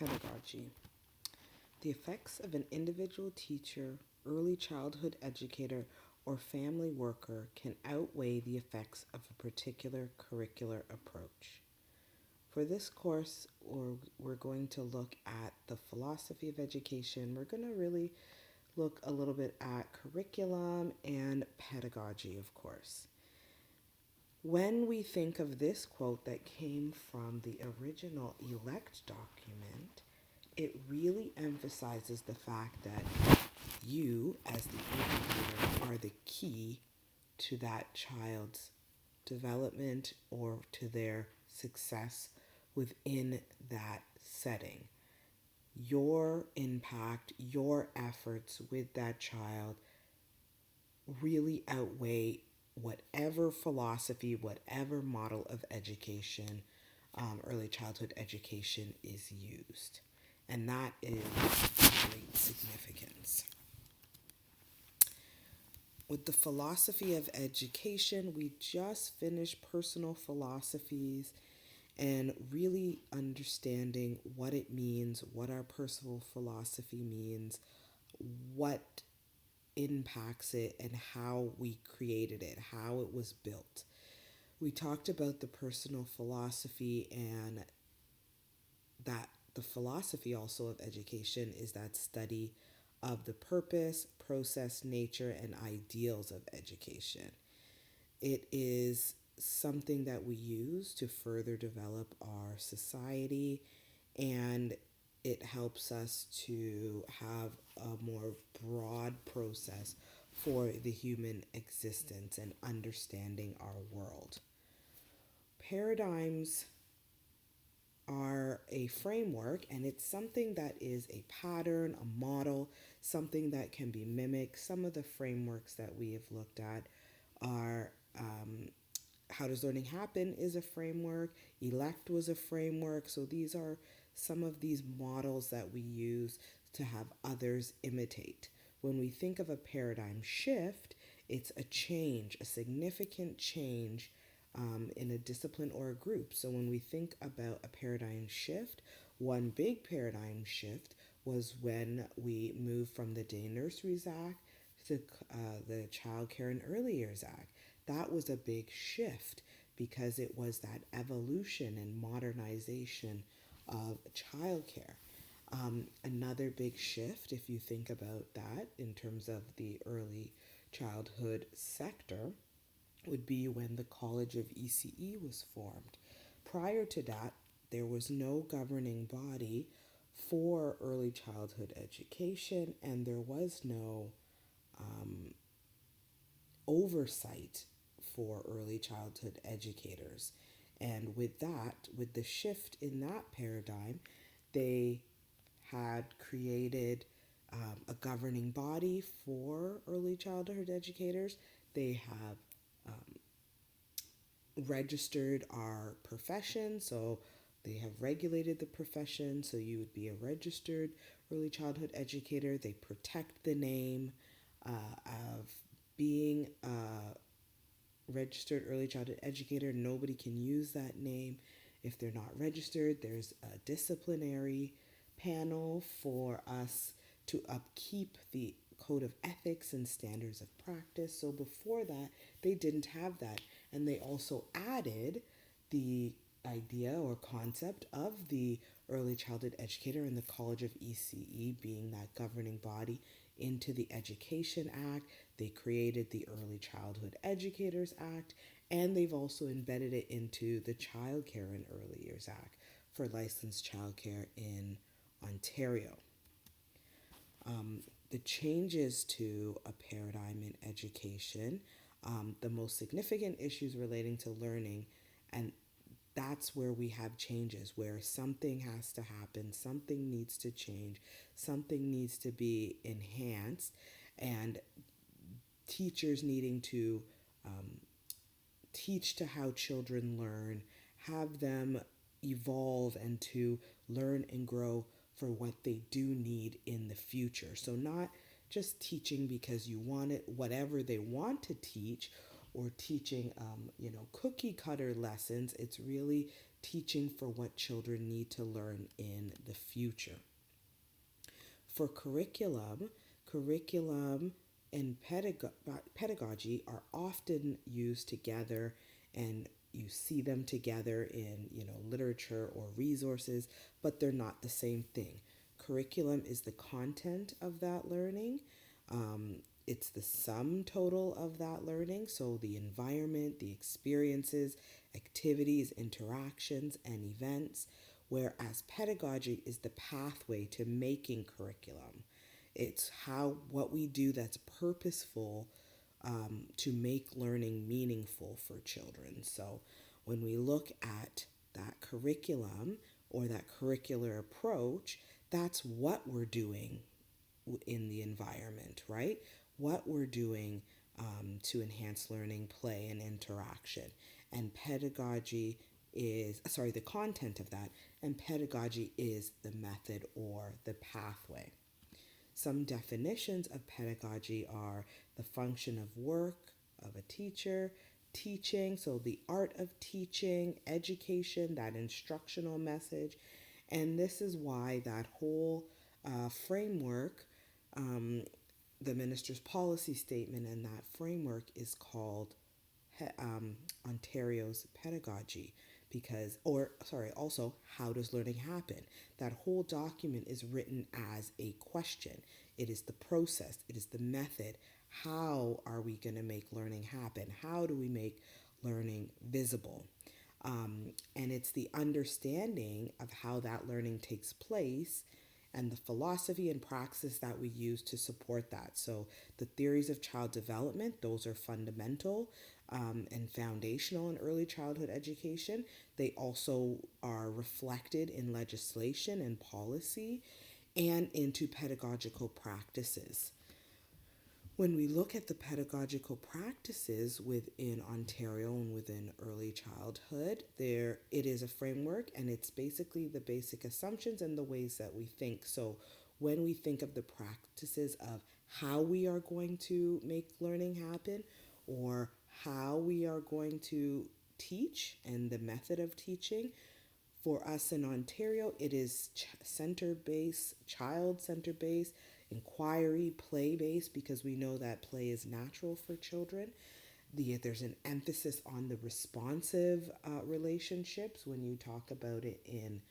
Pedagogy. The effects of an individual teacher, early childhood educator, or family worker can outweigh the effects of a particular curricular approach. For this course, we're going to look at the philosophy of education. We're going to really look a little bit at curriculum and pedagogy, of course. When we think of this quote that came from the original elect document, it really emphasizes the fact that you, as the educator, are the key to that child's development or to their success within that setting. Your impact, your efforts with that child really outweigh whatever philosophy, whatever model of education, early childhood education is used. And that is great significance. With the philosophy of education, we just finished personal philosophies and really understanding what it means, what our personal philosophy means, what impacts it, and how we created it, how it was built. We talked about the personal philosophy and that the philosophy also of education is that study of the purpose, process, nature, and ideals of education. It is something that we use to further develop our society, and it helps us to have a more broad process for the human existence and understanding our world. Paradigms are a framework, and it's something that is a pattern, a model, something that can be mimicked. Some of the frameworks that we have looked at are How Does Learning Happen is a framework, Elect was a framework. So these are some of these models that we use to have others imitate. When we think of a paradigm shift, it's a change, a significant change in a discipline or a group. So when we think about a paradigm shift, one big paradigm shift was when we moved from the Day Nurseries Act to the Child Care and Early Years Act. That was a big shift because it was that evolution and modernization of childcare. Another big shift, if you think about that in terms of the early childhood sector, would be when the College of ECE was formed. Prior to that, there was no governing body for early childhood education, and there was no oversight for early childhood educators. And with that, with the shift in that paradigm, they had created a governing body for early childhood educators. They have registered our profession, so they have regulated the profession, so you would be a registered early childhood educator. They protect the name of being a registered early childhood educator. Nobody can use that name if they're not registered. There's a disciplinary panel for us to upkeep the code of ethics and standards of practice. So before that, they didn't have that. And they also added the idea or concept of the early childhood educator and the College of ECE being that governing body into the Education Act. They created the Early Childhood Educators Act, and they've also embedded it into the Child Care and Early Years Act for licensed childcare in Ontario. The changes to a paradigm in education, the most significant issues relating to learning, and that's where we have changes, where something has to happen, something needs to change, something needs to be enhanced, and teachers needing to teach to how children learn, have them evolve and to learn and grow for what they do need in the future. So not just teaching because you want it, whatever they want to teach, or teaching, cookie cutter lessons. It's really teaching for what children need to learn in the future. For curriculum and pedagogy are often used together, and you see them together in literature or resources, but they're not the same thing. Curriculum is the content of that learning. It's the sum total of that learning, so the environment, the experiences, activities, interactions, and events, whereas pedagogy is the pathway to making curriculum. It's what we do that's purposeful, to make learning meaningful for children. So when we look at that curriculum or that curricular approach, that's what we're doing in the environment, right? What we're doing to enhance learning, play, and interaction. And pedagogy the content of that, and pedagogy is the method or the pathway. Some definitions of pedagogy are the function of work of a teacher, teaching, so the art of teaching, education, that instructional message. And this is why that whole framework, um, the minister's policy statement, and that framework is called Ontario's pedagogy, because, or sorry, also, how does learning happen? That whole document is written as a question. It is the process, it is the method. How are we going to make learning happen? How do we make learning visible? And it's the understanding of how that learning takes place and the philosophy and praxis that we use to support that. So, the theories of child development, those are fundamental and foundational in early childhood education. They also are reflected in legislation and policy and into pedagogical practices. When we look at the pedagogical practices within Ontario and within early childhood, there it is a framework, and it's basically the basic assumptions and the ways that we think. So when we think of the practices of how we are going to make learning happen, or how we are going to teach and the method of teaching, for us in Ontario, it is center based, child center based, inquiry, play based, because we know that play is natural for children. There's an emphasis on the responsive relationships when you talk about it in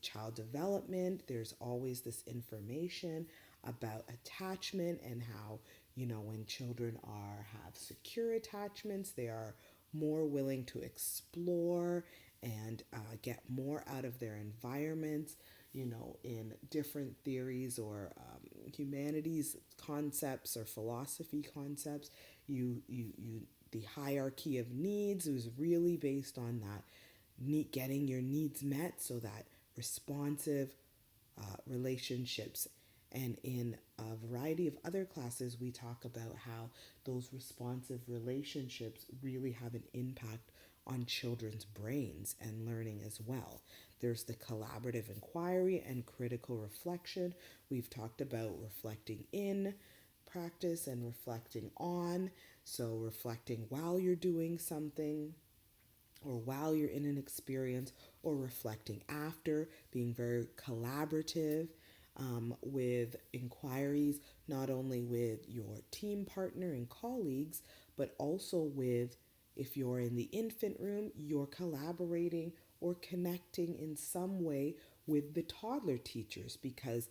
child development. There's always this information about attachment and how, when children have secure attachments, they are more willing to explore and get more out of their environments. In different theories or humanities concepts or philosophy concepts, the hierarchy of needs is really based on that getting your needs met, so that responsive relationships. And in a variety of other classes, we talk about how those responsive relationships really have an impact on children's brains and learning as well. There's the collaborative inquiry and critical reflection. We've talked about reflecting in practice and reflecting on. So, reflecting while you're doing something, or while you're in an experience, or reflecting after, being very collaborative with inquiries, not only with your team partner and colleagues, but also with, if you're in the infant room, you're collaborating or connecting in some way with the toddler teachers, because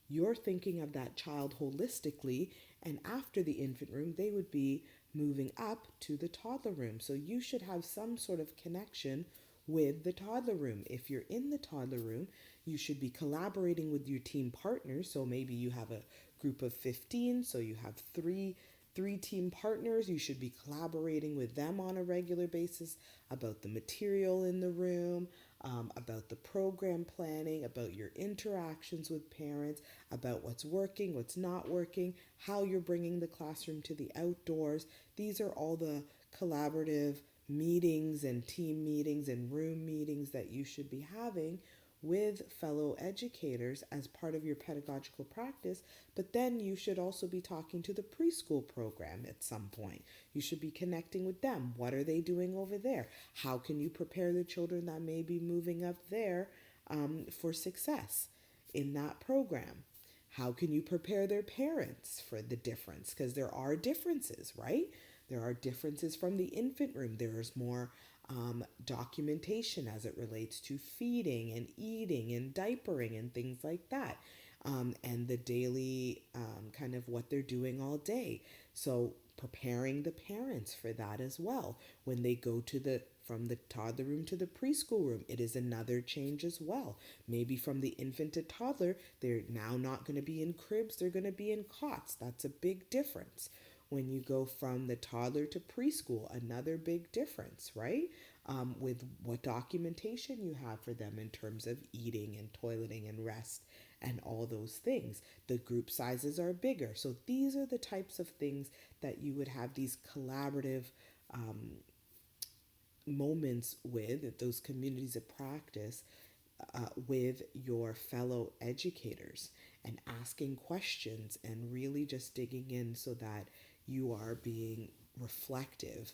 you're thinking of that child holistically, and after the infant room, they would be moving up to the toddler room. So you should have some sort of connection with the toddler room. If you're in the toddler room, you should be collaborating with your team partners. So maybe you have a group of 15, so you have three team partners. You should be collaborating with them on a regular basis about the material in the room, about the program planning, about your interactions with parents, about what's working, what's not working, how you're bringing the classroom to the outdoors. These are all the collaborative meetings and team meetings and room meetings that you should be having with fellow educators as part of your pedagogical practice, but then you should also be talking to the preschool program at some point. You should be connecting with them. What are they doing over there? How can you prepare the children that may be moving up there for success in that program? How can you prepare their parents for the difference? Because there are differences, right? There are differences from the infant room. There's more documentation as it relates to feeding and eating and diapering and things like that. And the daily kind of what they're doing all day. So preparing the parents for that as well. When they go to the from the toddler room to the preschool room, it is another change as well. Maybe from the infant to toddler, they're now not going to be in cribs, they're going to be in cots. That's a big difference. When you go from the toddler to preschool, another big difference, right? With what documentation you have for them in terms of eating and toileting and rest and all those things. The group sizes are bigger. So these are the types of things that you would have these collaborative moments with, those communities of practice with your fellow educators and asking questions and really just digging in so that you are being reflective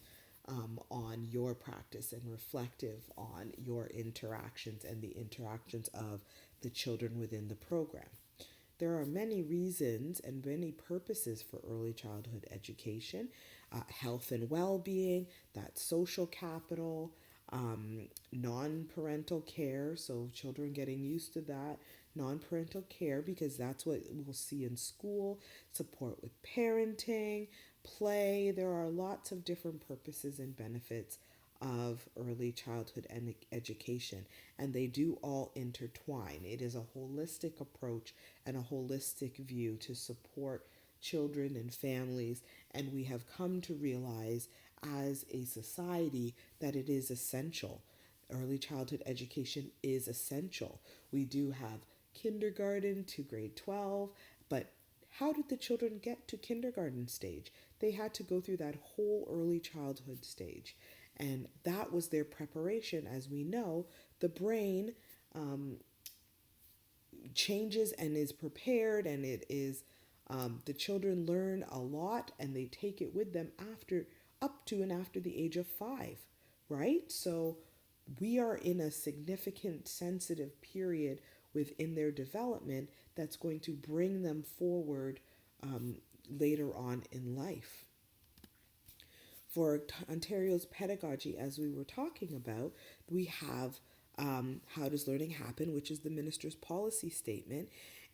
on your practice and reflective on your interactions and the interactions of the children within the program. There are many reasons and many purposes for early childhood education, health and well being, that social capital, non parental care, so children getting used to that, non parental care, because that's what we'll see in school, support with parenting, play. There are lots of different purposes and benefits of early childhood education, and they do all intertwine. It is a holistic approach and a holistic view to support children and families, and we have come to realize as a society that it is essential. Early childhood education is essential. We do have kindergarten to grade 12, but how did the children get to kindergarten stage? They had to go through that whole early childhood stage. And that was their preparation. As we know, the brain changes and is prepared, and it is the children learn a lot and they take it with them after up to and after the age of 5, right? So we are in a significant sensitive period within their development that's going to bring them forward later on in life. For Ontario's pedagogy, as we were talking about, we have How Does Learning Happen, which is the minister's policy statement,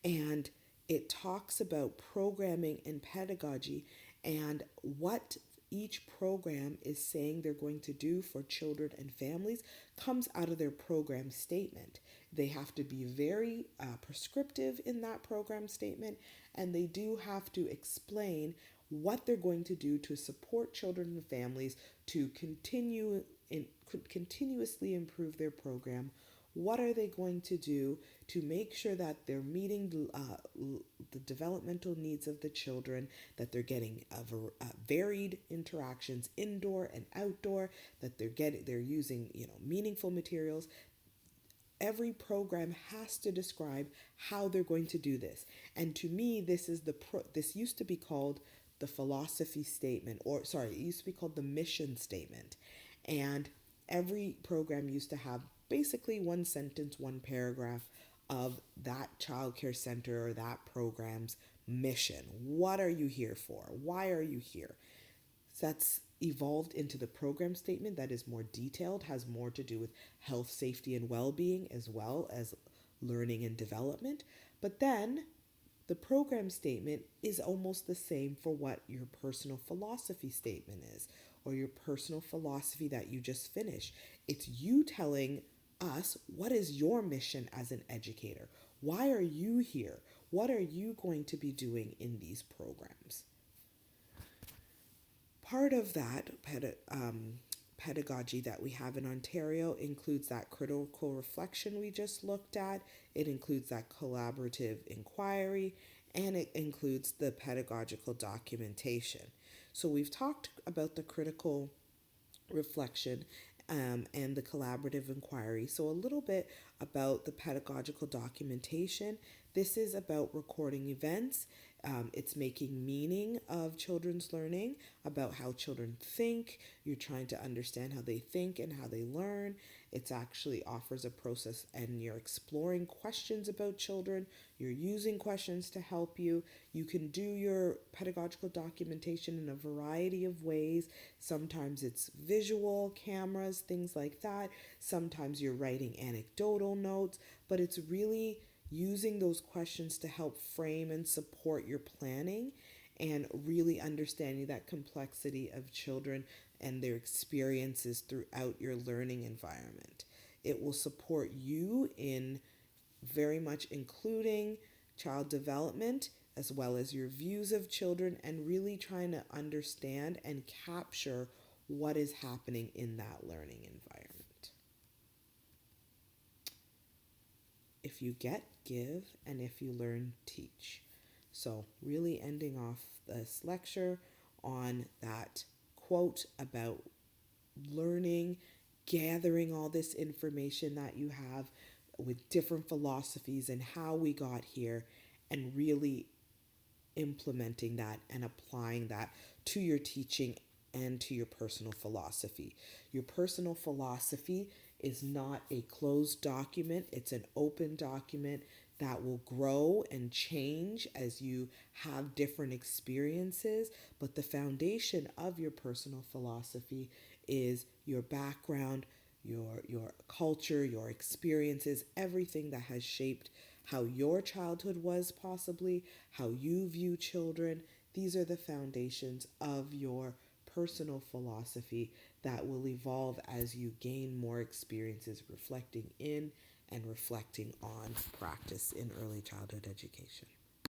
and it talks about programming and pedagogy and what each program is saying they're going to do for children and families comes out of their program statement. They have to be very prescriptive in that program statement, and they do have to explain what they're going to do to support children and families to continuously improve their program. What are they going to do to make sure that they're meeting the developmental needs of the children, that they're getting varied interactions indoor and outdoor, that they're using meaningful materials. Every program has to describe how they're going to do this. And to me, this used to be called the philosophy statement, or sorry, it used to be called the mission statement. And every program used to have basically one sentence, one paragraph of that childcare center or that program's mission. What are you here for? Why are you here? So that's evolved into the program statement that is more detailed, has more to do with health, safety, and well being, as well as learning and development. But then the program statement is almost the same for what your personal philosophy statement is, or your personal philosophy that you just finished. It's you telling us what is your mission as an educator? Why are you here? What are you going to be doing in these programs? Part of that pedagogy that we have in Ontario includes that critical reflection we just looked at. It includes that collaborative inquiry, and it includes the pedagogical documentation. So we've talked about the critical reflection and the collaborative inquiry. So, a little bit about the pedagogical documentation. This is about recording events. It's making meaning of children's learning, about how children think. You're trying to understand how they think and how they learn. It actually offers a process, and you're exploring questions about children. You're using questions to help you. You can do your pedagogical documentation in a variety of ways. Sometimes it's visual, cameras, things like that. Sometimes you're writing anecdotal notes, but it's really using those questions to help frame and support your planning and really understanding that complexity of children and their experiences throughout your learning environment. It will support you in very much including child development as well as your views of children and really trying to understand and capture what is happening in that learning environment. If you get, give, and if you learn, teach. So, really ending off this lecture on that quote about learning, gathering all this information that you have with different philosophies and how we got here, and really implementing that and applying that to your teaching and to your personal philosophy. Your personal philosophy is not a closed document, it's an open document that will grow and change as you have different experiences. But the foundation of your personal philosophy is your background, your culture, your experiences, everything that has shaped how your childhood was, possibly how you view children. These are the foundations of your personal philosophy that will evolve as you gain more experiences reflecting in and reflecting on practice in early childhood education.